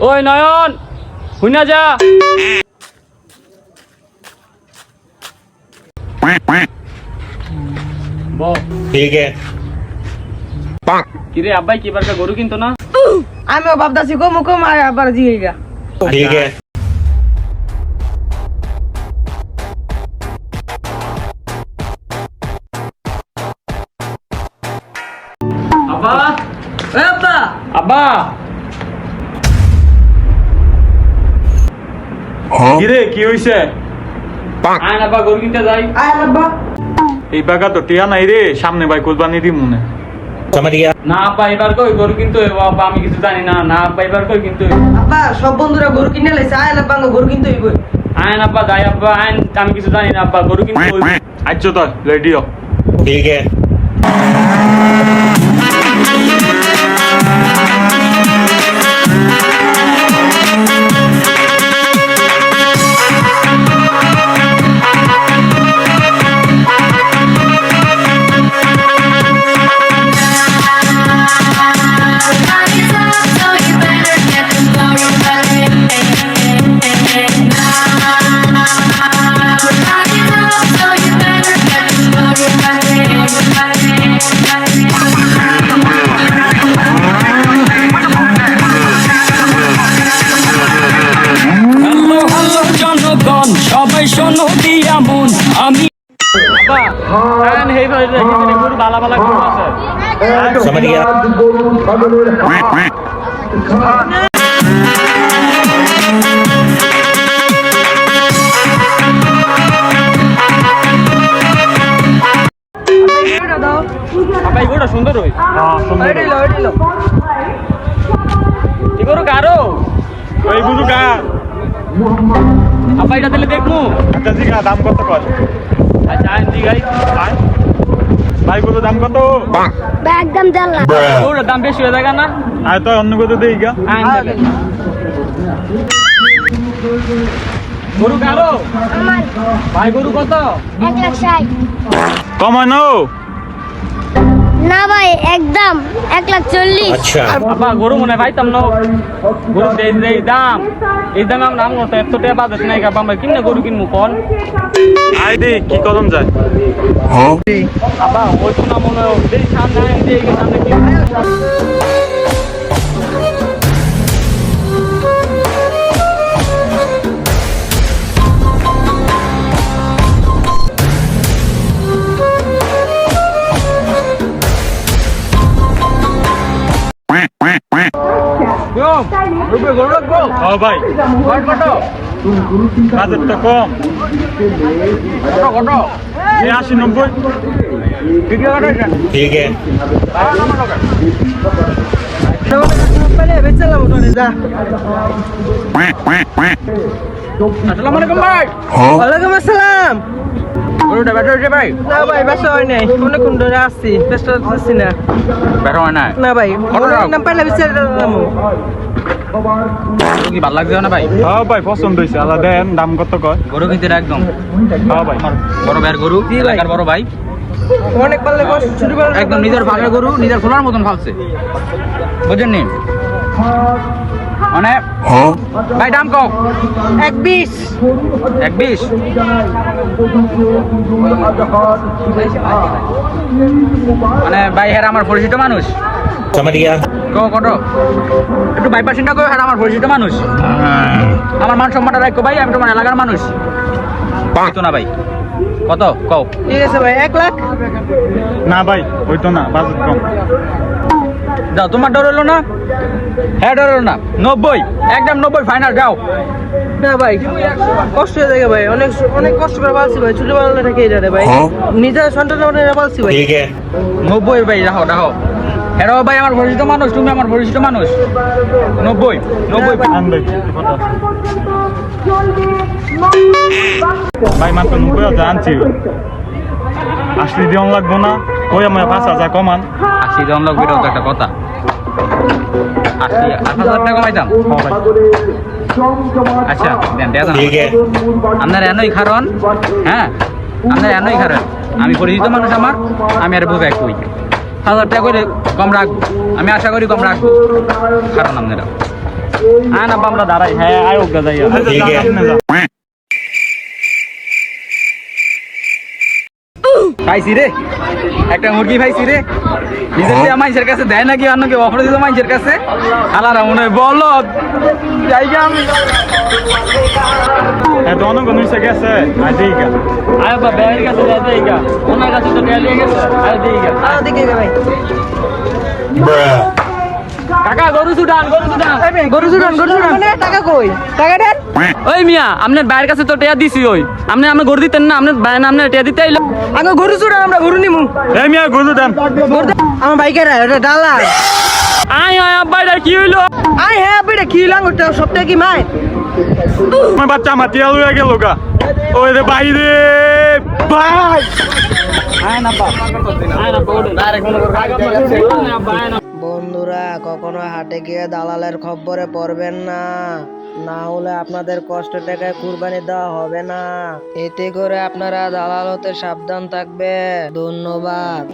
ওই নয়ন হুইনা যা। ठीक है কিরে আব্বাই কি বারটা গরু কিনতো না? আমিও ভাবতাছি কম আবার জিগা। ठीक है আব্বা এ আব্বা আব্বা কিরে কি হইছে? আয় আব্বা গরু কিনতে যাই। আয় আব্বা। এই বাগা তো টিয়া নাই রে, সামনে ভাই কুরবানি দি মনে। समझ गया না আব্বা এবার কই গরু কিনতে হইব আব্বা, আমি কিছু জানি না। না আব্বা এবার কই কিনতে হইব। আব্বা সব বন্ধুরা গরু কিনে লাইছে, আয় আব্বা গরু কিনতে হইব। আয়ন আব্বা যাই আব্বা আয়ন, আমি কিছু জানি না আব্বা, গরু কিনতে হইব। আচ্ছা তো রেডিও। ठीक है সবাই শোনো দিয়া মন আমি আব্বা আয়ন হেই ভাই গরু বালা বালা গরু আছে। समझ गया এটা দাও। আব্বা এই গরুটা সুন্দর হই। এটা লও, এটা লও। এই গরু কারো ওই গুরু কা আব্বা এটা দিলে দেখমু। একটা জিগা দাম কত কর? আচ্ছা আয়ন দি গাই। ভাই গুলো দাম কত? একদম জানলা গরুটার দাম বেশি হয়ে যায় না? আর তো অন্য কত দেই গা। আয়ন দেন। গরু কারো আমার ভাই গরু কত? 1,60,000 কমায় নো। না ভাই একদম 1,40,000 अच्छा আব্বা গরু মনে পাইতাম না। গরু এই দাম এই দামে আমরা নাম করতে এত টাকা বাজেট নাই আব্বা, আমরা কিনে গরু কিনবো কোন? আই দে কি করন যায়? আব্বা ওই তো না মনে হয় এই সামনে আয়, এই সামনে কি গরু রাখবো? ও ভাই কত বাজেট তো কম, কত এই 80-90। ভিডিও কাটা ठीक है পেলে বেচালাম ওখানে যা। আসসালামু আলাইকুম ভাই। ওয়ালাইকুম আসসালাম। গরুটা বেটা হয়েছে ভাই? না ভাই ব্যস্ত হয় নাই, অনেকক্ষণ ধরে আসছি, ব্যস্ত হচ্ছি না। বেটা হয় না না ভাই কত টাকা? নাম পাইলে বেচালাম। গরু কি ভালো লাগছে না ভাই? হ্যাঁ ভাই পছন্দ হইছে, আলা দেন দাম কত কয়? গরু কিনতে একদম হ্যাঁ ভাই বড় ভাইয়ের গরু, জি ভাই। এলাকার বড় ভাই, অনেক পারলে ছোট পারলে একদম নিজের ভাগের গরু, নিজের খোলার মতন ফালছে, বুঝছেন নি? মানে ভাই দাম কম 1,20,000 1,20,000 মানে ভাই হ্যাঁ আমার পরিচিত মানুষ। समझ गया কত একটু বাইপাস চিন্তা করো, হ্যাঁ আমার পরিচিত মানুষ, আমার মান সম্মানটা রাখো ভাই, আমি তোমার এলাকার মানুষ তো না ভাই। কত কও? ঠিক আছে ভাই 1,00,000 না ভাই ওই তো না, বাজেট কম। যাও তোমার ডর হলো না? হ্যাঁ ডর হলো না। 90 একদম 90 ফাইনাল যাও। না ভাই কষ্ট হয়ে যায় ভাই, অনেক অনেক কষ্ট করে পালছি ভাই, ছোট বেলা থেকে এটা রে ভাই, নিজের সন্তান পালছি ভাই। ठीक है 90 ভাই রাখো রাখো। হ্যাঁ ভাই আমার পরিচিত মানুষ, তুমি আমার পরিচিত মানুষ। 90 আন ভাই ভাই মাত্র 90,000 আনছি, 80 দিন লাগবো না? কই আমার 5,000 কমান। 80 জন লোক বেরো তো একটা কথা। 80,000 টাকা কমাইতাম। আচ্ছা দেন দেন ठीक है আপনার এনই কারণ, হ্যাঁ আপনার এনই কারণ আমি পরিচিত মানুষ, আমার আমি আর বুঝাই কই 1000 টাকা করে কম রাখবো, আমি আশা করি কম রাখবো। কারণ আপনারা আয় না আমরা দাঁড়াই, হ্যাঁ আয় ওগা যাই ঠিক আছে। পাইছি রে, একটা মুরগি পাইছি রে। নিজের দিয়ে মানুষের কাছে দেয় নাকি অন্য কেউ অফার দিত মানুষের কাছে? আলারা মনে হয় বলো জায়গা আমি এত অনেক নিচে গেছে আয় দিগা আয় বা বেয়ের কাছে যায় দেইগা, ওনার কাছে তো নিয়ে গেছে আয় দেইগা। দিকে ভাই Bruh. কাকা গরু সুডান গরু চুরান মানে টাকা কই টাকা দেন ওই মিয়া আপনার বাইরের কাছে তো টেয়া দিছি, ওই আপনি আমরা গরু দিতেন না, আপনার বাইরে না আপনার টেয়া দিতে আইলো। আগে গরু চুরান আমরা গরু নিমু এই মিয়া গরু দেন আমার বাইকের এটা ডালা আয় আয় আব্বা এটা কি হইলো? আয় হ্যাঁ বেটা কি লাঙ্গ সপ্তাহে কি মাই আমার বাচ্চা মাতিয়া লইয়া গেল গা ওই রে বাইরে ভাই আয় না বা আয় না বড় ডাইরেক্ট মনে করে বন্ধুরা কখনো হাটে গিয়ে দালালের খপ্পরে পড়বেন না, না হলে আপনাদের কষ্ট টাকায় কুরবানি দেওয়া হবে না। এতে করে আপনারা দালাল হতে সাবধান থাকবে। ধন্যবাদ।